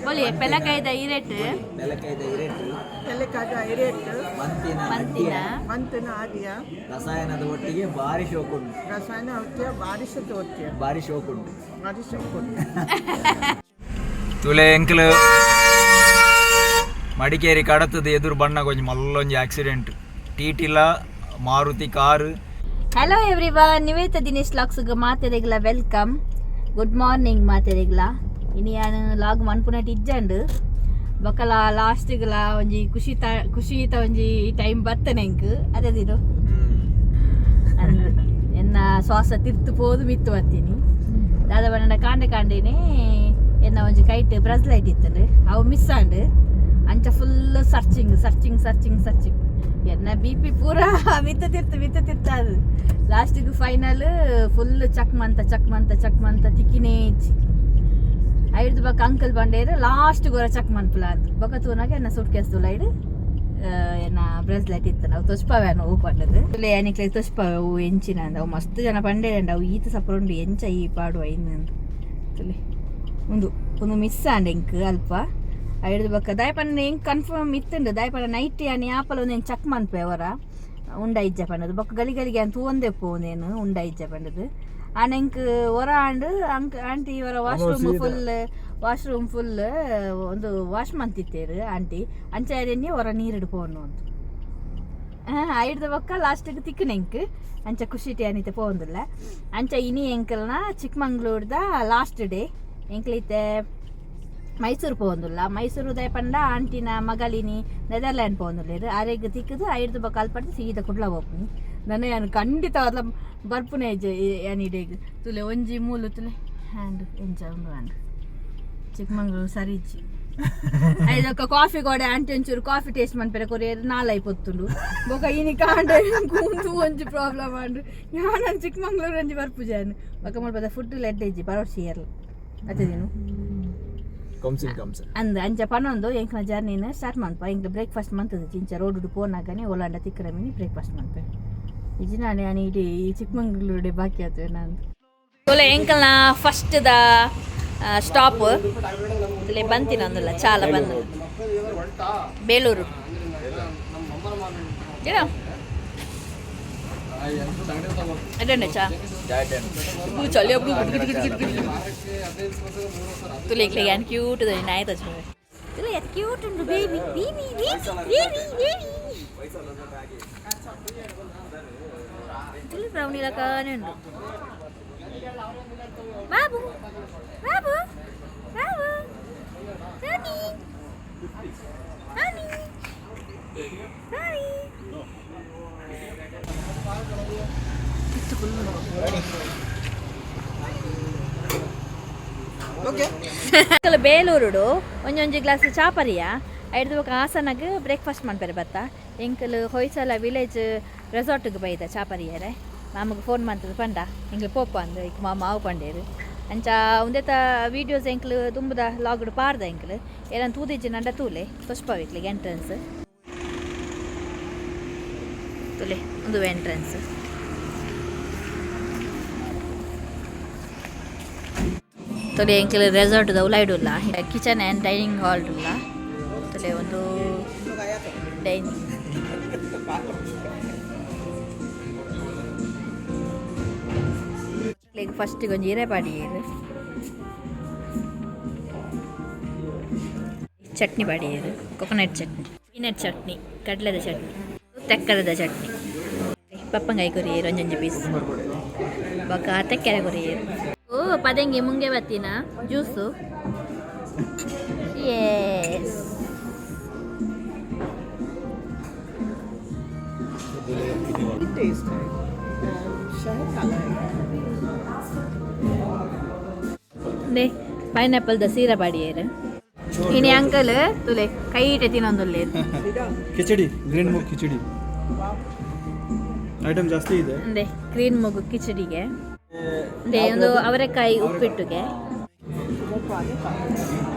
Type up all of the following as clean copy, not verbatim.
बोली पेलकायದ ಇರೇಟ್ ಮಂತಿನ ಆದಿಯ ರಸಾಯನದ ಒಟ್ಟಿಗೆ ಭಾರಿ ಶೋಕುಂಟು ಭಾರಿ ಶೋಕುಂಟು ತುಲೆ ಎಂಕಲು ಮಡಿಕೇರಿ ಕಡತದ ಎದುರು ಬಣ್ಣ ಕೊಂಚ ಮಲ್ಲೊಂಜಿ ಆಕ್ಸಿಡೆಂಟ್ ಟಿಟಿಲ Maruti car. Hello everyone, Nivedita Dinesh ಲಾಗ್ಸ್ಗೆ ಮಾತೆರೆಗ್ಲ ವೆಲ್ಕಮ್. ಗುಡ್ ಮಾರ್ನಿಂಗ್ ಮಾತೆರೆಗ್ಲ. ಇನ್ನು ನಾನು ಲಾಗ್ ಮನ್ಪುನಟ್ ಇಜ್ಜಂಡು ಬೊಕಲ ಲಾಸ್ಟ್ಗಲ ಒಂಜಿ ಖುಷಿತ ಒಂಜಿ ಟೈಮ್ ಬರ್ತನೆ ಎಂಕ್ ಅದೇದಿರು ಎನ್ನ ಶ್ವಾಸ ತಿರ್ತು ಪೋದು ಮಿತ್ತು ಬರ್ತೀನಿ ದಾದ ಬಣ್ಣ ಕಾಂಡೇನೆ ಎನ್ನ ಒಂಜಿ ಕೈಟ್ ಬ್ರಸ್ಲೈಟ್ ಇತ್ತಂಡು ಅವು ಮಿಸ್ ಆಂಡು ಅಂಚ ಫುಲ್ ಸರ್ಚಿಂಗ್ ಎನ್ನ BP ಪೂರಾ ಮಿತ್ತ ತಿರ್ತ ಅದು ಲಾಸ್ಟಿಗೆ ಫೈನಲ್ ಫುಲ್ ಚಕ್ ಮಂತ ತಿಕ್ಕಿನೇ ಇಚ್ಚಿ ಐದು ಬಕ್ಕ ಅಂಕಲ್ ಬಂಡೇರು ಲಾಸ್ಟ್ ಗೊರ ಚಕ್ ಮನ್ಪುಲ ಅಂತ ಬೊಕ ತೂನಾಗ ಎನ್ನ ಸೂಟ್ ಕೇಸ್ ತುಲೈಡ್ ಎನ್ನ ಬ್ರೆಸ್ಲೈಟ್ ಇತ್ತು ನಾವು ತೊಚ್ಪಾವೆ ಅನ್ನೋ ಹೂ ಪಂಡದು ತುಲೆ ಏನಿಕ್ಲೆ ತೊಚ್ಪಾವೆ ಹೂ ಎಂಚಿನ ಅಂದ ಅವು ಮಸ್ತ್ ಜನ ಪಂಡೇರಂಡ ಅವು ಈತ ಸಪುಂಡು ಎಂಚ ಈ ಪಾಡುವ ಇನ್ನು ಅಂತ ತುಲೆ ಒಂದು ಮಿಸ್ ಆಂಡ್ ಎಂಕ್ ಅಲ್ಪ ಐದು ಬಕ್ಕ ದಾಯಪಣ್ಣ ಹೆಂಗೆ ಕನ್ಫರ್ಮ್ ಇತ್ತುಂಡು ದಾಯಪಣ್ಣ ನೈಟ್ ಯಾನಿ ಆಪಲ್ ಒಂದು ಹೆಂಗೆ ಚೆಕ್ ಮನ್ಪೆ ಅವರ ಉಂಡ ಇಜ್ಜ ಪಂಡದು ಬೊಕ್ಕ ಗಲಿಗೆ ಅಂತ ಒಂದೇ ಪೋನೇನು ಉಂಡ ಇಜ್ಜ ಪಂಡದು ಆನೆಂಕ್ ಹೊರ ಆಂಡು ಆಂಟಿ ಇವರ ವಾಶ್ರೂಮ್ ಫುಲ್ ಒಂದು ವಾಶ್ ಮಂತಿತ್ತೇರು ಆಂಟಿ ಅಂಚ ಎಣ್ಣೆ ಹೊರ ನೀರಿಡು ಪೋನು ಅಂತ ಐಡ್ದ ಬೊಕ್ಕ ಲಾಸ್ಟಿಗೆ ತಿಕ್ಕನೆಂಕ್ ಅಂಚ ಖುಷಿ ಅನಿತೆ ಪೋಂದಿಲ್ಲ ಅಂಚ ಇನಿ ಎಂಕಲ್ನ ಚಿಕ್ಕಮಂಗ್ಳೂರ್ದ ಲಾಸ್ಟ್ ಡೇ ಎಂಕ್ಲೈತೆ ಮೈಸೂರು ಪೋಂದಿಲ್ಲ ಮೈಸೂರು ದಯಪಂಡ ಆಂಟಿನ ಮಗಳಿನಿ ನೆದರ್ಲ್ಯಾಂಡ್ ಪೋಂದಿಲ್ಲ ಆರೆಗ್ ತಿಕ್ಕದು ಐಡ್ದು ಬೊಕ್ಕ ಅಲ್ಪಟ್ಟು ಸೀದಾ ಕುಡ್ಲ ಹೋಗ್ನಿ ನಾನು ಯಾನು ಖಂಡಿತ ಅದ ಬರ್ಪುನೆ ಯಾನಿಡೇಗ ತುಲೆ ಒಂಜಿ ಮೂಲು ತುಲೆ ಹ್ಯಾಂಡ್ ಎಂಚ ಉಂಡು ಹ್ಯಾಂಡ್ ಚಿಕ್ಕಮಂಗ್ಳೂರು ಸರಿಚಿ ಐದಕ್ಕ ಕಾಫಿ ಕೊಡೆ ಆಂಟಿ ಒಂಚೂರು ಕಾಫಿ ಟೇಸ್ಟ್ ಮನ್ಪೆರೆ ಕೊರಿಯರ್ ನಾಲೈ ಪೊತ್ತುಂಡು ಬೊಕ ಇನಿ ಕಾಂಡ ಕೂಂದು ಒಂಜಿ ಪ್ರಾಬ್ಲಮ್ ಆಂಡು ಯಾನು ಚಿಕ್ಕಮಂಗ್ಳೂರು ಒಂಜಿ ಬರ್ಪುಜಾನು ಬೊಕ ಮಲ್ಪದ ಫುಡ್ ಲೆಡ್ ಇಜ್ಜಿ ಪರೋಡ್ಸಿ ಏರ್ಲ ಅತ್ತದೇನು ಅಂದ ಅಂಚ ಪನ್ನೊಂದು ಎಂಕ್ನ ಜರ್ನಿನ ಸ್ಟಾರ್ಟ್ ಮನ್ಪ ಎಂಕ್ ಬ್ರೇಕ್ಫಾಸ್ಟ್ ಮಂತದ ಇಂಚ ರೋಡ್ ಪೋನಾಗನೆ ಒಲಾಂಡ ತಿಕ್ಕರ ಮಿನಿ ಬ್ರೇಕ್ಫಾಸ್ಟ್ ಮನ್ಪೆ ಇಜಿ ನಾನು ಇಡೀ ಚಿಕ್ಕಮಂಗ್ಳೂರು ಬಾಕಿ ಆಯ್ತು ನಾನು ಒಳ್ಳೆ ಎಂಕಲ್ನ ಫಸ್ಟ್ ದ ಸ್ಟಾಪ್ ಇಲ್ಲಿ ಬಂತೀನಿ ಒಂದಲ್ಲ ಚಾಲ ಬಂದ ಬೇಲೂರು ಏನೋ ಅಡ್ಡಂಡೆ ಚಾ ಚಲಿ ತುಲೆ ಕ್ಯಾನ್ ಕ್ಯೂಟ್ ನಾಯ್ತ ತುಲೆ ಕ್ಯೂಟ್ ಉಂಟು ಬೇಬಿ ತುಲೆ ಬ್ರೌನಿ ಲಕಾನೆ ಉಂಟು ಬಾಬು ಬೇಲೂರುಡು ಒಂಜೊಂಜಿ ಗ್ಲಾಸ್ ಚಾಪರಿಯ ಐದು ಹಾಸನಾಗ ಬ್ರೇಕ್ಫಾಸ್ಟ್ ಮಾಡ್ಬೇರೆ ಬತ್ತ ಎಂಕಲ್ ಹೊಯ್ಸಲ ವಿಲೇಜ್ ರೆಸಾರ್ಟ್ಗೆ ಬೈದ ಚಾಪರಿಯರೆ ಮಾಮಗೆ ಫೋನ್ ಮಾಡ್ತದೆ ಪಂಡ ಎಂಕ್ಲು ಪೋಪ ಅಂದು ಈಗ ಮಾವು ಪಂಡೇರು ಅಂಚ ಒಂದೇತ ವೀಡಿಯೋಸ್ ಎಂಕ್ಲು ತುಂಬದ ಲಾಗ್ಡು ಪಾರ್ದ ಎಂಕ್ಲು ಎಲ್ಲ ತೂದಿಜ್ಜಿ ನಂಡ ತೂಲೆ ತೊಚ್ಪವಿಕ್ಲಿಗೆ ಎಂಟ್ರೆನ್ಸ್ ತುಲೆ ಒಂದು ಎಂಟ್ರೆನ್ಸ್ ತೊಲೆ ಎಂಕ್ಲು ರೆಸಾರ್ಟ್ದ ಉಲಾಯ್ಡುಲ್ಲ ಕಿಚನ್ ಆ್ಯಂಡ್ ಡೈನಿಂಗ್ ಹಾಲ್ ಉಲ್ಲ ತೊಲೆ ಒಂದು ಡೈನಿಂಗ್ ಫಸ್ಟಿಗೆ ಒಂದು ಹೀರೆಪಾಡಿ ಚಟ್ನಿ ಬಾಡಿಯರು ಕೊಕೊನಟ್ ಚಟ್ನಿ ಪೀನಟ್ ಚಟ್ನಿ ಕಡಲೆದ ಚಟ್ನಿ ತೆಕ್ಕರದ ಚಟ್ನಿ ಪಪ್ಪಂಗಾಯಿ ಕೊರಿಯರು ಒಂಜೊಂಜಿ ಪೀಸ್ ಬೊಕ್ಕ ತೆಕ್ಕೆರೆ ಕೊರಿಯರು ಓ ಪದಂಗಿ ಮುಂಗೆ ಬತ್ತಿನ ಜ್ಯೂಸು ಎಸ್ ಪೈನಾಪಲ್ ದ ಸೀರಾ ಬಾಡಿಯರು ಇನಿ ಅಂಕಲ್ ತುಲೆ ಕೈ ಇಟ್ಟೆ ತಿನ್ನೊಂದುಲ್ಲೆ ಕಿಚಡಿ ಗ್ರೀನ್ ಮೂಗ್ ಕಿಚಡಿ ಐಟಮ್ ಜಾಸ್ತಿ ಇದೆ ಅಂದೆ ಗ್ರೀನ್ ಮೂಗು ಕಿಚಡಿಗೆ ಅಂದೆ ಒಂದು ಅವರೆಕಾಯಿ ಉಪ್ಪಿಟ್ಟುಗೆ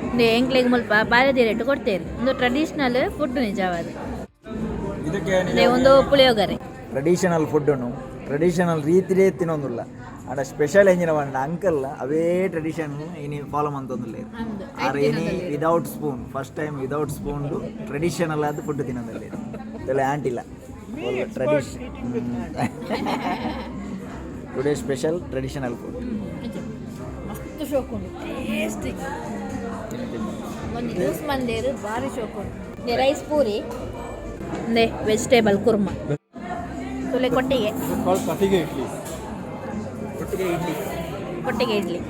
ಅಂದೆ ಎಂಕ್ಲೆಗೆ ಮುಲ್ಪ ಬಾರದಿ ರೇಟು ಕೊಡ್ತೇವೆ ಒಂದು ಟ್ರೆಡಿಷನಲ್ ಫುಡ್ ನಿಜವಾದ ಇದಕ್ಕೆ ಒಂದು ಪುಳಿಯೋಗರೆ ಟ್ರೆಡಿಷನಲ್ ಫುಡ್ಡನ್ನು ಟ್ರೆಡಿಷನಲ್ ರೀತಿಯೇ ತಿನ್ನೊಂದಿಲ್ಲ ಅಡ ಸ್ಪೆಷಲ್ ಎಂಜಿನ ಬಂಡ ಅಂಕಲ್ ಅವೇ ಟ್ರೆಡಿಷನ್ ಇನಿ ಫಾಲೋ ಮಂತೊಂದುಲ್ಲೇರು ಆರ್ ಇನಿ without spoon first time without spoon traditional ಆದ ಫುಡ್ ತಿನ್ನೋದಲ್ಲಿ ತಲೆ ಆಂಟಿಲ್ಲ tradition today special traditional food ಮಸ್ತ್ ಶೋಕುಂಡು ಟೇಸ್ಟಿ ಒಂದು ಜ್ಯೂಸ್ ಮಂದೇರು ಭಾರಿ ಶೋಕುಂಡು ರೈಸ್ ಪೂರಿ ನೇ ವೆಜಿಟೇಬಲ್ ಕುರ್ಮಾ ತುಲೆ ಕೊಟ್ಟಿಗೆ कटिगे इडली ಕೊಟ್ಟಿಗೆ ಇಡ್ಲಿ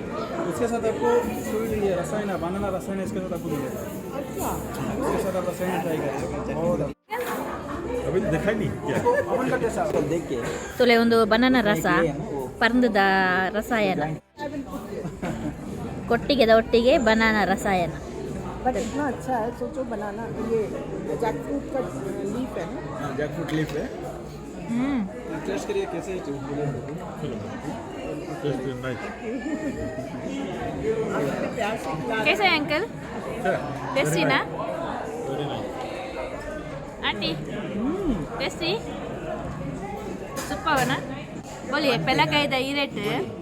उसके साथ आपको स्वीट ये रसायन बनाना रसायन इसके साथ आपको मिलेगा अच्छा उसके साथ आप रसायन ट्राई करें बहुत अभी दिखाई नहीं क्या अपन का कैसा देखिए ತುಲೆ ಒಂದು ಬನಾನಾ ರಸ ಪರ್ಂದದ ರಸಾಯನ ಕೊಟ್ಟಿಗೆದ ಒಟ್ಟಿಗೆ ಬನಾನಾ ರಸಾಯನ बट इतना अच्छा है सोचो बनाना ये जैक फ्रूट का लीफ है ना जैक फ्रूट लीफ है टेस्ट करिए कैसे है टेस्ट नाइस प्यार से कैसे है अंकल टेस्टी ना आंटी टेस्टी सुपर ना बोलिए पहला कायदा ಈ ರೇಟ್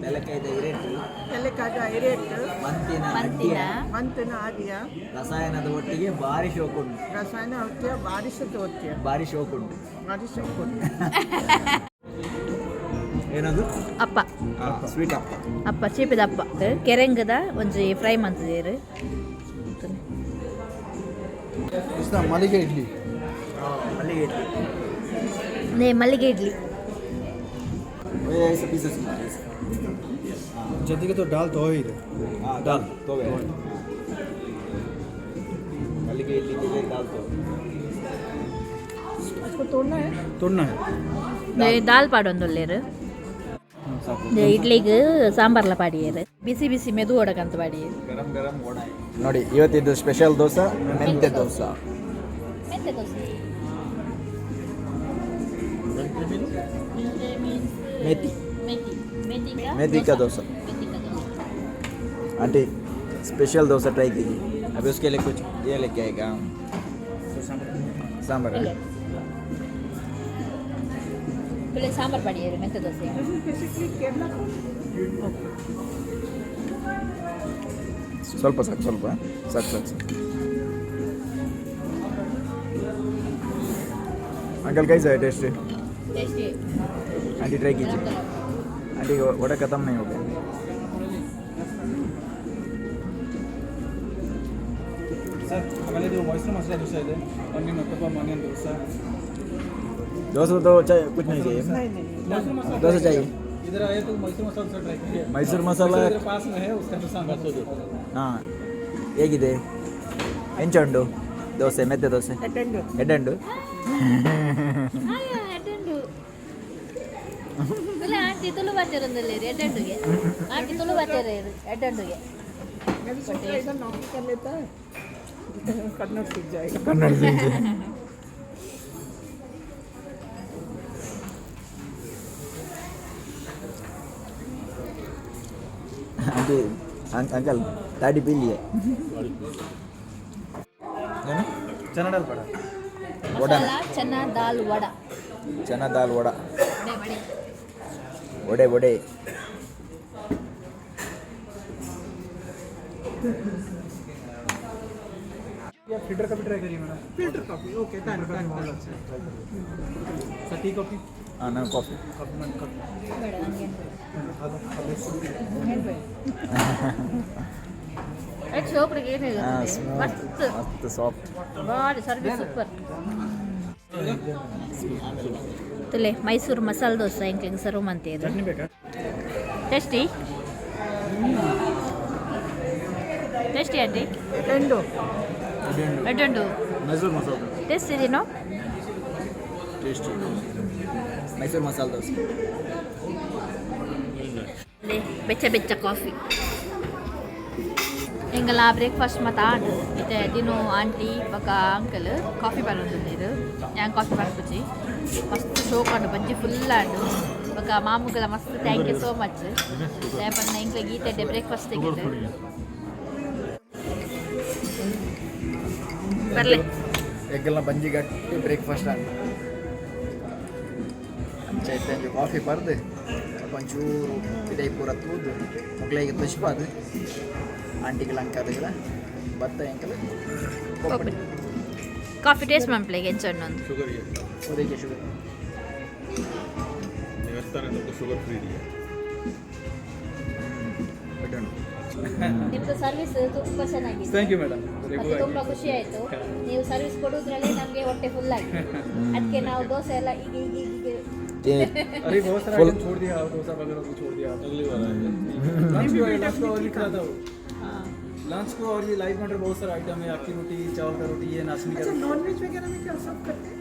पहले का डायरेक्ट ಮಂತಿನ मंथन आ गया ರಸಾಯನದ ಒಟ್ಟಿಗೆ ಭಾರಿ ಶೋಕ್ ಉಂಟು रसायन होती है बारिश से होती है ಭಾರಿ ಶೋಕ್ ಉಂಟು बारिश से होती ಏನದು ಅಪ್ಪ ಸ್ವೀಟ್ ಅಪ್ಪ ಅಪ್ಪ ಚೀಪಿದ ಅಪ್ಪ ಕೆರೆಂಗದ ಒಂಜಿ ಫ್ರೈ ಮಂತದೇರು इसका मलिगे इडली ಮಲ್ಲಿಗೆ ನೇ ಮಲ್ಲಿಗೆ ಇಡ್ಲಿ ऐसे पीसेस जल्दी के तो दाल तो ही हाँ दाल तो मल्लिगे इडली के लिए दाल तो उसको तोड़ना है तोड़ना है ದಾಲ್ ಪಾಡೊಂದುಲ್ಲೇರು ಇಡ್ಲಿಗೆ ಸಾಂಬಾರ್ಲ ಪಾಡಿಯರು ಬಿಸಿ ಬಿಸಿ ಮೆದು ಒಡಕಂತ ಪಾಡಿಯರು ಗರಂ ಗರಂ ವಡ ನೋಡಿ ಇವತ್ತಿದ್ದು ಸ್ಪೆಷಲ್ ದೋಸೆ ಮೆಂತ್ಯ ದೋಸೆ ಮೆಂತ್ಯ ದೋಸೆ मेथी मेथी मेथी का dosa aunty special dosa try कीजिए अभी उसके लिए कुछ ये लेके आएगा सांभर पहले सांबर पाडियರು ಮೆಂತ್ಯ ದೋಸೆ ಸ್ವಲ್ಪ ಸಾಕು ಸ್ವಲ್ಪ ಸಾಕು अंकल कैसा है टेस्ट टेस्टी आंटी ट्राई कीजिए आंटी वड़ा खत्म नहीं हो गया सर हमारे जो मॉइस्चर मसाला डोसा है ऑनियन उत्तपम ऑनियन डोसा डोसा तो चाहिए कुछ नहीं चाहिए नहीं नहीं मॉइस्चर मसाला डोसा चाहिए इधर आए तो मॉइस्चर मसाला डोसा ट्राई कीजिए मैसूर मसाला इधर पास में है उसका डोसा हम बता दो ಹಾಂ ಹೇಗಿದೆ ಎಂಚುಂಡು ದೋಸೆ ಮೆಂತ್ಯ ದೋಸೆ अटेंड ಎಡ್ಡಂಡು ಅಟೆಂಡು ತುಳು ಆಂಟಿ ತುಳು ಬಾಚರಂದಲ್ಲಿ ಎಡ್ಡಂಡುಗೆ ಆಂಟಿ ತುಳು ಬಾಚರ ಎಡ್ಡಂಡುಗೆ मैं भी सोच रहा इधर नौकरी कर लेता है कन्नड़ सीख जाएगा ಕನ್ನಡ आंटी अंकल दाढ़ी पी लिए चना डाल पड़ा वड़ा ಮಸಾಲ ಚನ್ನ ದಾಲ್ ವಡ चना दाल वड़ा ಬಡೆ वड़े वड़े या फिल्टर कॉफी ट्राई करिए madam filter coffee okay done done sir tea coffee हाँ ना कॉफ़ी कप में कप ಬೇಡ ನನಗೆ ಎಷ್ಟು ಶೋಕ್ರಿಗೆ ಏನು ಮಸ್ತ್ मस्त सॉफ्ट ಭಾರಿ service super ತುಲೆ Mysuru masala dosa ಇಂಕ್ಲಿಂಗ್ serve ಮಂತಿದ್ರು चटनी बेटा tasty tasty aunty अटेंडो ಎಡ್ಡಂಡು Mysore masala taste ಇದೀನೋ tasty Mysore masala dosa ಬೆಚ್ಚ ಬೆಚ್ಚ ಕಾಫಿ ಎಂಗಲ ಬ್ರೇಕ್ಫಾಸ್ಟ್ ಮತ್ತು ಆಂಡ್ ಮತ್ತೆ ದಿನ ಆಂಟಿ ಬೊಕ ಅಂಕಲ್ ಕಾಫಿ ಬರೋದು ഞാൻ ಕಾಫಿ ಬರ್ಪುಜಿ ಮಸ್ತ್ ಶೋಕಂಡು ಬಜ್ಜಿ ಫುಲ್ ಆಂಡು ಬೊಕ ಮಾಮುಗಲ ಮಸ್ತ್ ಥ್ಯಾಂಕ್ ಯು ಸೋ ಮಚ್ ರೇಪನ್ನ ಇಂಕ್ಲೆ ಗೀತೆ ಬ್ರೇಕ್ಫಾಸ್ಟ್ ತೆಗಿತು ಬರ್ಲೆ ಎಗ್ಗೆಲ್ಲ ಬಂಜಿ ಗಟ್ಟಿ ಬ್ರೇಕ್ಫಾಸ್ಟ್ ಆಗ ಚೈತನ್ಯ ಕಾಫಿ ಬರ್ದು ಸ್ವಲ್ಪ ಒಂಚೂರು ಇದೈ ಪೂರ ತೂದು ಮುಗ್ಲೈಗೆ ತುಷ್ಪಾದು ಆಂಟಿಗೆ ಲಂಕಾದ ಭತ್ತ ಎಂಕಲ ಕಾಫಿ ಟೇಸ್ಟ್ ಮಾಡ್ಲಿಕ್ಕೆ ಎಂಚೊಂದು ಶುಗರ್ ಉದಯಕ್ಕೆ ಶುಗರ್ ದೇವಸ್ಥಾನದ ಶುಗರ್ ಫ್ರೀ ಇದೆಯಾ ನಿಮ್ಮದು ಸರ್ವಿಸ್ ತುಂಬ ಚೆನ್ನಾಗಿದೆ. Thank you madam. ಮತ್ತೆ ತುಂಬ ಖುಷಿ ಆಯಿತು. ನೀವು ಸರ್ವಿಸ್ ಕೊಡೋದ್ರಲ್ಲಿ ನಮಗೆ ಹೊಟ್ಟೆ ಫುಲ್ ಆಗಿದೆ. ಅದಕ್ಕೆ ನಾವು ದೋಸೆ ಎಲ್ಲ ಈಗ अरे बहुत सारा आइटम छोड़ दिया डोसा वगैरह को छोड़ दिया अगली वाला लंच को और लिख रहा था वो लंच को और ये लाइव मटर बहुत सारा आइटम है आपकी रोटी चावल का रोटी ये नाशनी का नॉन वेज वगैरह में क्या सर्व करते हैं?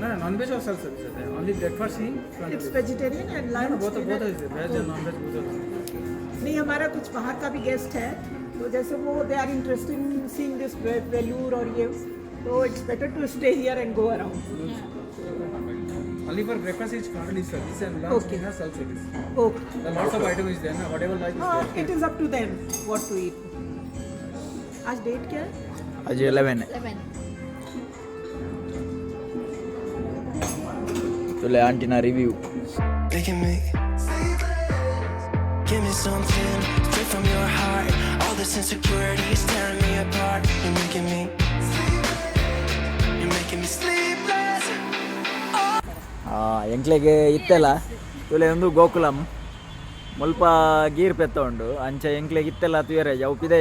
ना नॉन वेज और सेल्फ सर्विस है only breakfast he it's vegetarian and lunch बहुत है वेज और नॉन वेज बहुत नहीं हमारा कुछ बाहर का भी गेस्ट है तो जैसे वो they are interested in seeing this Vellore और ये तो it's better to stay here and go around only for breakfast is currently service and lunch is self service. Okay. The lots of item is there na whatever like is there. it is up to them what to eat. आज date क्या है? आज 11 है. तो ले aunty ना review. Making me give me something straight from your heart. All this insecurity is tearing me apart. You're making me sleepless. ಎಂಕ್ಲೆಗೆ ಇತ್ತೆಲ್ಲ ತುಲೆ ಒಂದು ಗೋಕುಲಂ ಮುಲ್ಪ ಗೀರ್ ಪೆತ್ತ ಉಂಡು ಅಂಚ ಎಂಕ್ಲೆಗೆ ಇತ್ತೆಲ್ಲ ತುಯರೆ ಅವು ಪಿದೈ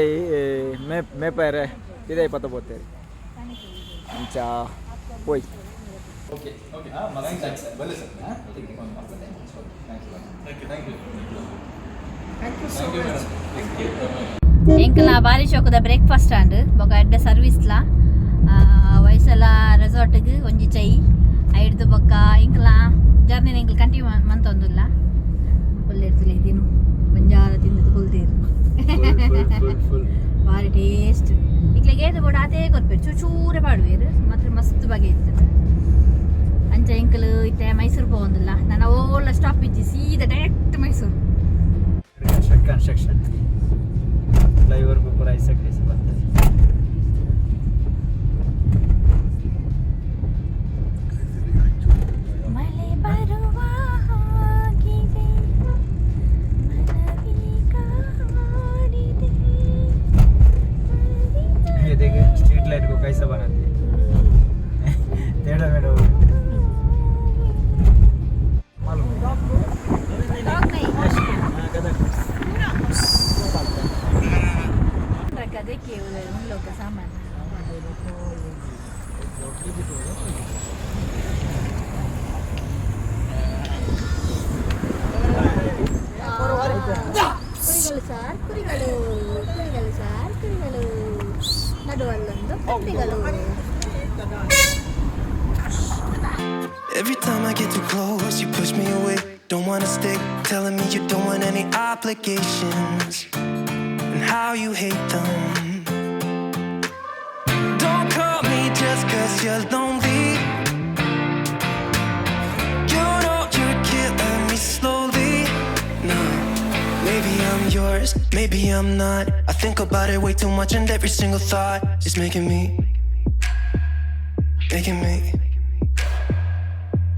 ಮೇಪರೆ ಪಿದೈ ಪತ್ತ ಬೋತೇರಿ ಅಂಚ ಪೋಯ್ ಎಂಕಲ ಬಾರಿ ಶೋಕದ ಬ್ರೇಕ್ಫಾಸ್ಟ್ ಅಂಡ್ ಬೊಕ ಎಡ್ಡೆ ಸರ್ವಿಸ್ಲ ವಯಸ್ಸೆಲ್ಲ ರೆಸಾರ್ಟ್ಗೆ ಒಂಜಿ ಚೈ ಐಡ್ದು ಬೊಕ್ಕ ಇಂಕಲ ಜರ್ನಿ ಎಂಕಲ್ ಕಂಟಿನ್ಯೂ ಮಂತೊಂದುಲ್ಲ ಒಳ್ಳೆರ್ತಿಲ್ಲ ಇದೇನು ಬಂಜಾರ ತಿಂದದ್ದು ಕೊಲ್ತೇರು ಭಾರಿ ಟೇಸ್ಟ್ ಇಕ್ಲೆಗೆ ಏದು ಬೋಡ ಅದೇ ಕೊರ್ಪೇರು ಚೂರೆ ಪಾಡುವೇರು ಮಾತ್ರ ಮಸ್ತ್ ಬಗೆ ಇರ್ತದೆ ಅಂಚ ಎಂಕಲ್ ಇತ್ತೆ ಮೈಸೂರು ಹೋಗೊಂದಿಲ್ಲ ನಾನು ಓಲ್ಲ ಸ್ಟಾಪ್ ಇಜ್ಜಿ ಸೀದಾ ಡೈರೆಕ್ಟ್ ಮೈಸೂರು ಕನ್ಸ್ಟ್ರಕ್ಷನ್ ಫ್ಲೈಓವರ್ ಪೂರ ಐಸಕ್ ಬರ್ತದೆ स्ट्रीट लाइट को कैसा बनाते हैं टेढ़ा मेढ़ा मालूम देखिए उन लोग का सामान Every time I get too close, you push me away. Don't wanna stick, telling me you don't want any obligations, and how you hate them. Don't call me just 'cause you're lonely. You know you're killing me slowly. No, maybe I'm yours, maybe I'm not. I think about it way too much, and every single thought is making me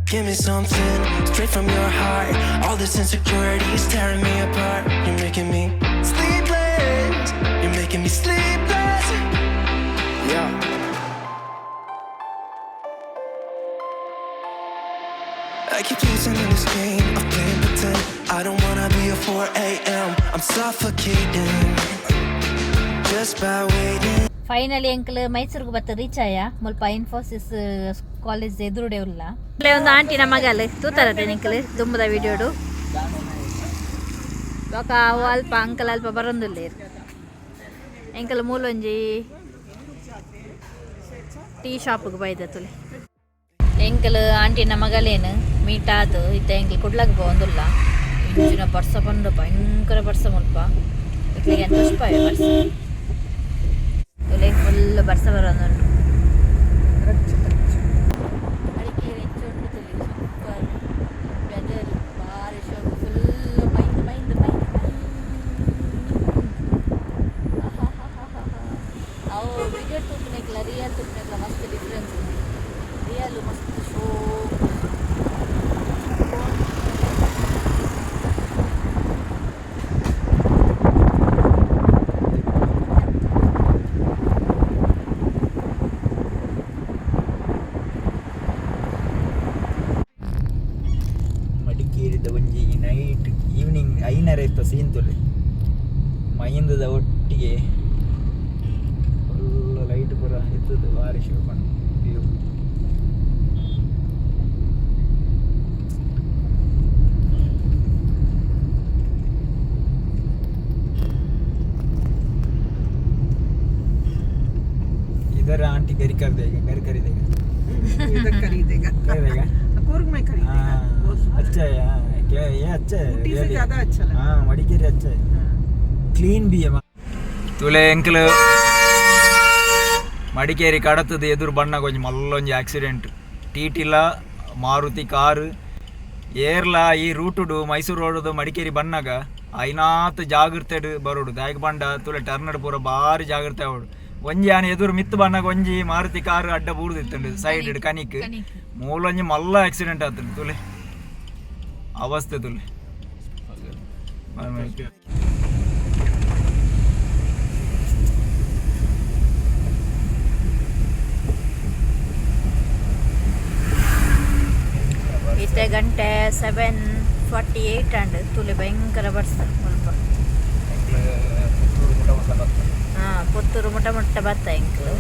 give me something straight from your heart. All this insecurity is tearing me apart. You're making me sleepless. You're making me sleepless. Yeah. I keep losing in this game of playing pretend. I don't wanna be a 4 a.m. I'm suffocating just by waiting. Finally ಎಂಕಲ್ ಮೈಸೂರಿಗೆ ಬತ್ತ reach ಆಯ ಮುಲ್ಪ Infosys college ಎದುರುಡೆ ಉಲ್ಲ ಒಂದು ಆಂಟಿನ ಮಗಲ್ ತೂತಾರತೆ ಎಂಕಲ್ ದುಂಬದ ವಿಡಿಯೋಡು ఒక ಅಲ್ಪ ಅಂಕಲ್ ಅಲ್ಪ ಬರೊಂದುಲ್ಲೇರು ಎಂಕಲ್ ಮೂಲೊಂಜಿ ಟೀ ಶಾಪ್ಗೆ ಬೈದ ತುಲೆ ಎಂಕಲ್ ಆಂಟಿನ ಮಗಲೇನು ಮೀಟ್ ಆದು ಇತ್ತ ಎಂಕಲ್ ಕುಡ್ಲಾಗ ಬಂದುಲ್ಲ ಇಂಚಿನ ಬರ್ಸ ಬಂದು ಭಯಂಕರ ಬರ್ಸ ಮುಲ್ಪ ಇಟ್ಲಿಗೆ ಎಂತ ಪುಷ್ಪಾಯ ಬರ್ಸ ತುಲೆ ಫುಲ್ ಬರ್ಸ ಬರೋದುಂಟು ಅಡಿಕೆ ಹೆಚ್ಚು ಉಂಟು ತುಲೆ ಸೂಪರ್ ವೆದರ್ ಭಾರಿ ಶೋಕು ಫುಲ್ ಮೈಂದ್ ಅವು ವಿಡಿಯೋ ತುಪ್ಪನೆಕ್ಲ ರಿಯಲ್ ತುಪ್ಪನೆಕ್ಲ ಮಸ್ತ್ ಡಿಫ್ರೆನ್ಸ್ ರಿಯಲ್ ಮಸ್ತ್ ಶೋಕ್ ಬಂದದ ಒಟ್ಟಿಗೆ ಫುಲ್ ಲೈಟ್ ಪೂರ ಇದ್ದದ್ದು ಭಾರಿ ಶಿವಪಣ್ಣ ವ್ಯೂ. इधर आंटी घर कर देगा, घर खरीदेगा, इधर खरीदेगा, खरीदेगा। कुर्ग में खरीदेगा। हाँ, अच्छा है। हाँ, क्या ये अच्छा है, ऊटी से really। ज्यादा अच्छा लगा। हाँ, मडिकेरी अच्छा है, क्लीन भी है। ತುಲೆ ಎಂಕಲ್ ಮಡಿಕೇರಿ ಕಡತದ ಎದುರು ಬಣ್ಣ ಕೊಂಚ ಮಲ್ಲೊಂಜಿ ಆಕ್ಸಿಡೆಂಟ್ ಟಿಟಿಲ ಮಾರುತಿ ಕಾರು ಏರ್ಲ ಈ ರೂಟುಡು ಮೈಸೂರು ರೋಡ್ ಮಡಿಕೇರಿ ಬಣ್ಣಗ ಐನಾತ್ ಜಾಗ್ರತೆ ಬರೋಡು ದಾಯಕ ಬಂಡ ತುಲೆ ಟರ್ನಡ್ ಪೂರ ಭಾರಿ ಜಾಗ್ರತೆ ಆವಡು. ಒಂಜಿ ಆನೆ ಎದುರು ಮಿತ್ತು ಬಣ್ಣಗ ಒಂಜಿ ಮಾರುತಿ ಕಾರು ಅಡ್ಡ ಬೂರ್ದಿತ್ತಂಡು ಸೈಡ್ ಕನಿಕ್ ಮೂಲೊಂಜಿ ಮಲ್ಲ ಆಕ್ಸಿಡೆಂಟ್ ಆತಂಡು ತುಲೆ ಅವಸ್ಥೆ ತುಲೆ. ಇತ್ತೆ ಗಂಟೆ 7:48 ಅಂಡ್ ತುಲೆ ಭಯಂಕರ ಬರ್ಸ ಸ್ವಲ್ಪ ಪುತ್ತೂರು ಮುಟ್ಟ ಮುಟ್ಟ ಬತ್ತ ಎಂಕ್ಲು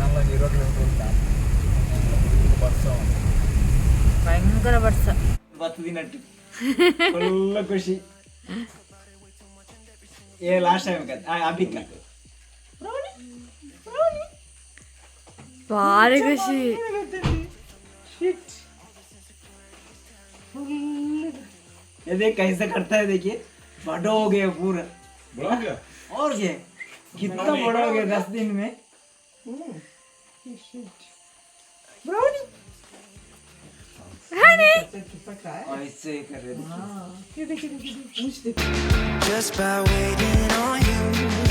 ಭಯಂಕರ ಬರ್ಸ ಬತ್ತದಿನಟ್ಟು ಫುಲ್ ಖುಷಿ. ಏ ಲಾಸ್ಟ್ ಟೈಮ್ ಅಬಿಕ ಭಾರಿ ಖುಷಿ. ये देख कैसे करता है, देखिए बड़ा हो गया पूरा, बड़ा गया और क्या कितना बड़ा हो गया 10 दिन में। ऐसे कर रहे थे। Just by waiting on you